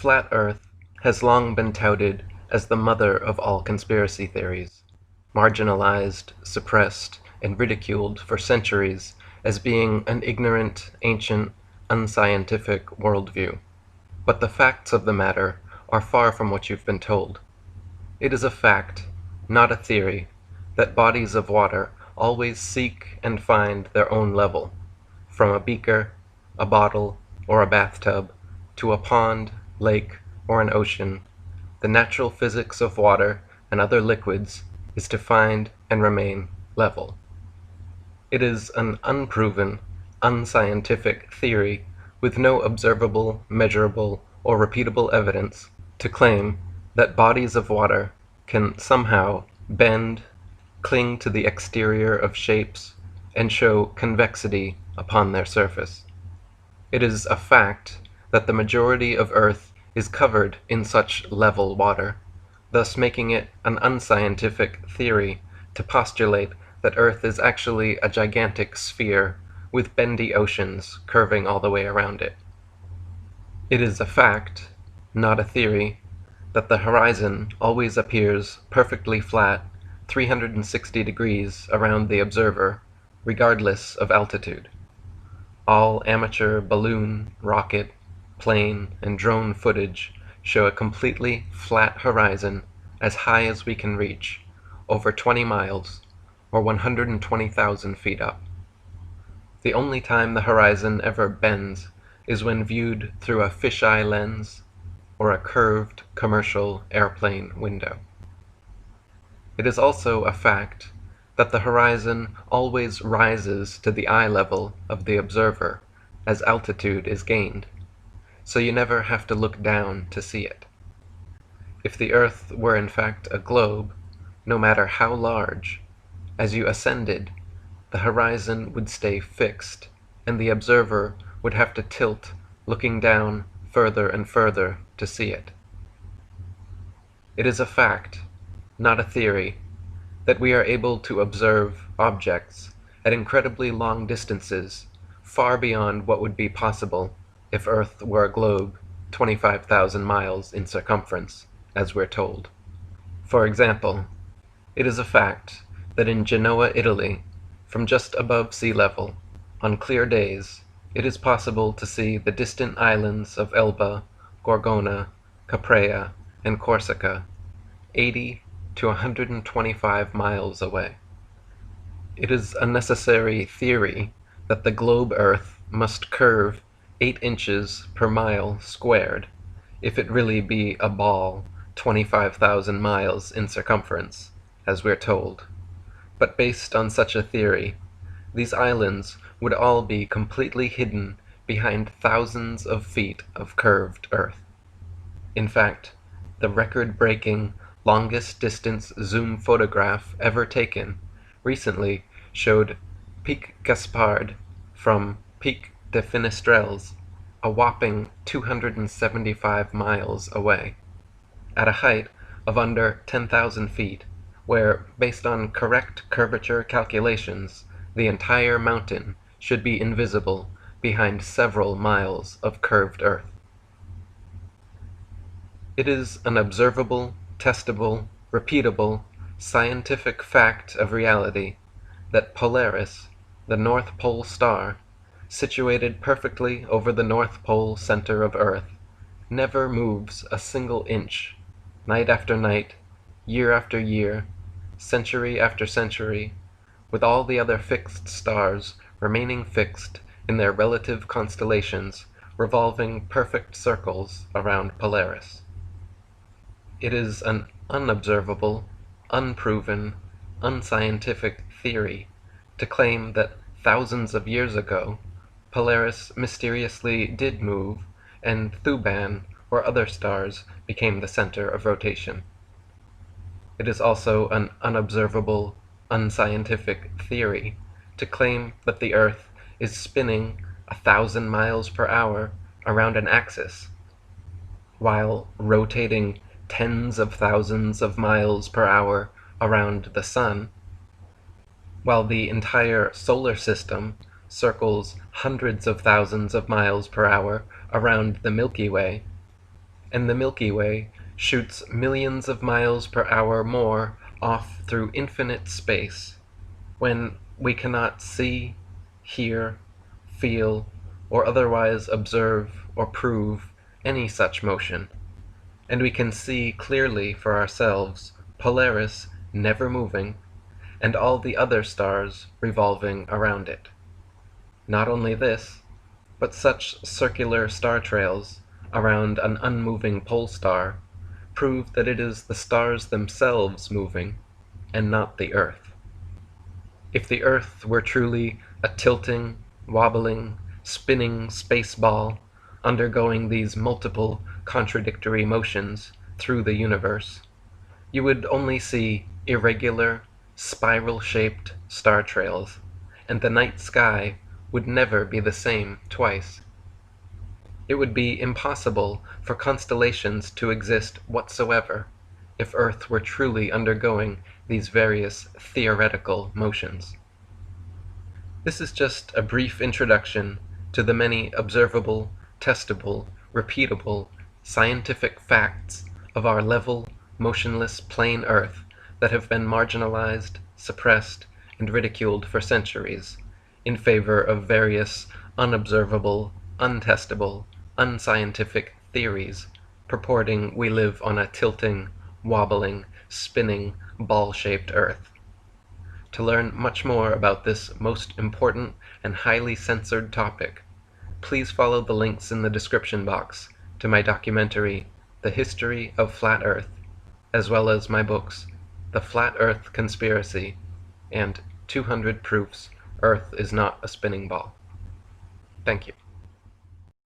Flat Earth has long been touted as the mother of all conspiracy theories, marginalized, suppressed, and ridiculed for centuries as being an ignorant, ancient, unscientific worldview. But the facts of the matter are far from what you've been told. It is a fact, not a theory, that bodies of water always seek and find their own level, from a beaker, a bottle, or a bathtub, to a pond, lake, or an ocean. The natural physics of water and other liquids is to find and remain level. It is an unproven, unscientific theory with no observable, measurable, or repeatable evidence to claim that bodies of water can somehow bend, cling to the exterior of shapes, and show convexity upon their surface. It is a fact that the majority of Earth is covered in such level water, thus making it an unscientific theory to postulate that Earth is actually a gigantic sphere with bendy oceans curving all the way around it. It is a fact, not a theory, that the horizon always appears perfectly flat 360 degrees around the observer, regardless of altitude. All amateur balloon, rocket, plane, and drone footage show a completely flat horizon as high as we can reach, over 20 miles, or 120,000 feet up. The only time the horizon ever bends is when viewed through a fisheye lens or a curved commercial airplane window. It is also a fact that the horizon always rises to the eye level of the observer as altitude is gained, so you never have to look down to see it. If the Earth were in fact a globe, no matter how large, as you ascended, the horizon would stay fixed, and the observer would have to tilt, looking down further and further to see it. It is a fact, not a theory, that we are able to observe objects at incredibly long distances, far beyond what would be possible if Earth were a globe 25,000 miles in circumference, as we're told. For example, it is a fact that in Genoa, Italy, from just above sea level, on clear days, it is possible to see the distant islands of Elba, Gorgona, Caprea, and Corsica, 80 to 125 miles away. It is a necessary theory that the globe Earth must curve 8 inches per mile squared, if it really be a ball 25,000 miles in circumference, as we're told. But based on such a theory, these islands would all be completely hidden behind thousands of feet of curved Earth. In fact, the record-breaking longest distance zoom photograph ever taken recently showed Pic Gaspard from Pic de Finestrelles, a whopping 275 miles away, at a height of under 10,000 feet, where, based on correct curvature calculations, the entire mountain should be invisible behind several miles of curved Earth. It is an observable, testable, repeatable, scientific fact of reality that Polaris, the North Pole star, situated perfectly over the North Pole center of Earth, never moves a single inch, night after night, year after year, century after century, with all the other fixed stars remaining fixed in their relative constellations, revolving perfect circles around Polaris. It is an unobservable, unproven, unscientific theory to claim that thousands of years ago, Polaris mysteriously did move, and Thuban or other stars became the center of rotation. It is also an unobservable, unscientific theory to claim that the Earth is spinning 1,000 miles per hour around an axis, while rotating tens of thousands of miles per hour around the Sun, while the entire solar system circles hundreds of thousands of miles per hour around the Milky Way, and the Milky Way shoots millions of miles per hour more off through infinite space, when we cannot see, hear, feel, or otherwise observe or prove any such motion, and we can see clearly for ourselves Polaris never moving, and all the other stars revolving around it. Not only this, but such circular star trails around an unmoving pole star prove that it is the stars themselves moving, and not the Earth. If the Earth were truly a tilting, wobbling, spinning space ball undergoing these multiple contradictory motions through the universe, you would only see irregular, spiral-shaped star trails, and the night sky would never be the same twice. It would be impossible for constellations to exist whatsoever if Earth were truly undergoing these various theoretical motions. This is just a brief introduction to the many observable, testable, repeatable, scientific facts of our level, motionless plain Earth that have been marginalized, suppressed, and ridiculed for centuries, in favor of various unobservable, untestable, unscientific theories purporting we live on a tilting, wobbling, spinning, ball-shaped Earth. To learn much more about this most important and highly censored topic, please follow the links in the description box to my documentary, The History of Flat Earth, as well as my books, The Flat Earth Conspiracy and 200 Proofs Earth is Not a Spinning Ball. Thank you.